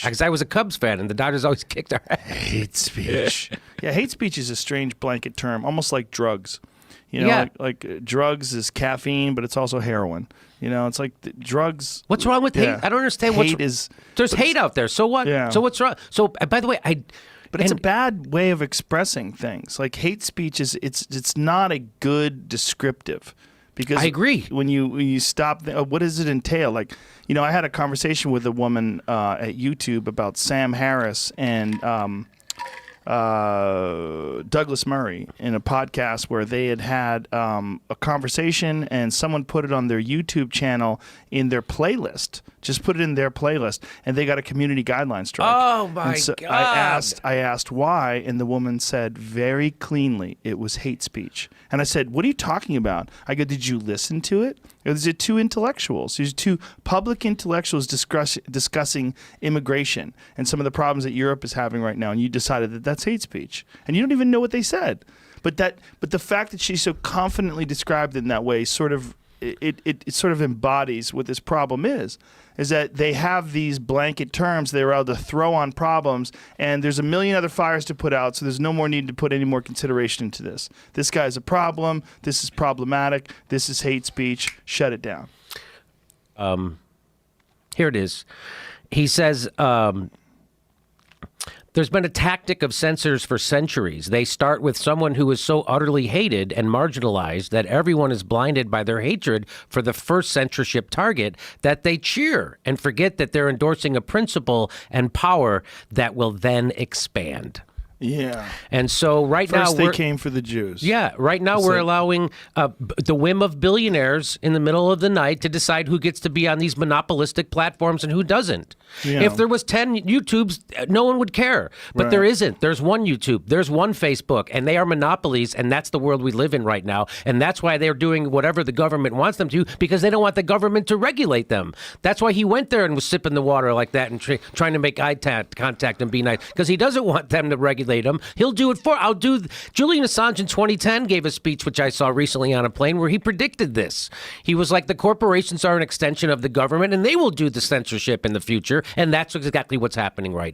Because I was a Cubs fan, and the Dodgers always kicked our ass. Hate speech. Yeah, hate speech is a strange blanket term, almost like drugs. You know, Yeah. like drugs is caffeine, but it's also heroin. You know, it's like drugs. What's wrong with hate? Yeah. I don't understand. Hate is. There's hate out there. So what? Yeah. So what's wrong? So, by the way, But it's a bad way of expressing things. Like hate speech is it's not a good descriptive. Because I agree. When you stop, what does it entail? Like, you know, I had a conversation with a woman at YouTube about Sam Harris and Douglas Murray in a podcast where they had a conversation and someone put it on their YouTube channel in their playlist. Just put it in their playlist, and they got a community guideline strike. Oh my and so God! I asked why, and the woman said very cleanly it was hate speech. And I said, "What are you talking about?" I go, "Did you listen to it? Or is it two intellectuals? There's two public intellectuals discussing immigration and some of the problems that Europe is having right now, and you decided that that's hate speech, and you don't even know what they said." But the fact that she so confidently described it in that way sort of it sort of embodies what this problem is that they have these blanket terms they're able to throw on problems, and there's a million other fires to put out, so there's no more need to put any more consideration into this. This guy's a problem. This is problematic. This is hate speech. Shut it down. Here it is. He says, there's been a tactic of censors for centuries. They start with someone who is so utterly hated and marginalized that everyone is blinded by their hatred for the first censorship target that they cheer and forget that they're endorsing a principle and power that will then expand. Yeah. And so now they came for the Jews. Yeah. Right now we're allowing the whim of billionaires in the middle of the night to decide who gets to be on these monopolistic platforms and who doesn't. Yeah. If there was 10 YouTubes, no one would care. But there isn't. There's one YouTube. There's one Facebook. And they are monopolies. And that's the world we live in right now. And that's why they're doing whatever the government wants them to, because they don't want the government to regulate them. That's why he went there and was sipping the water like that and trying to make eye contact and be nice, because he doesn't want them to regulate him. He'll do it Julian Assange in 2010 gave a speech, which I saw recently on a plane, where he predicted this. He was like, the corporations are an extension of the government and they will do the censorship in the future. And that's exactly what's happening right now.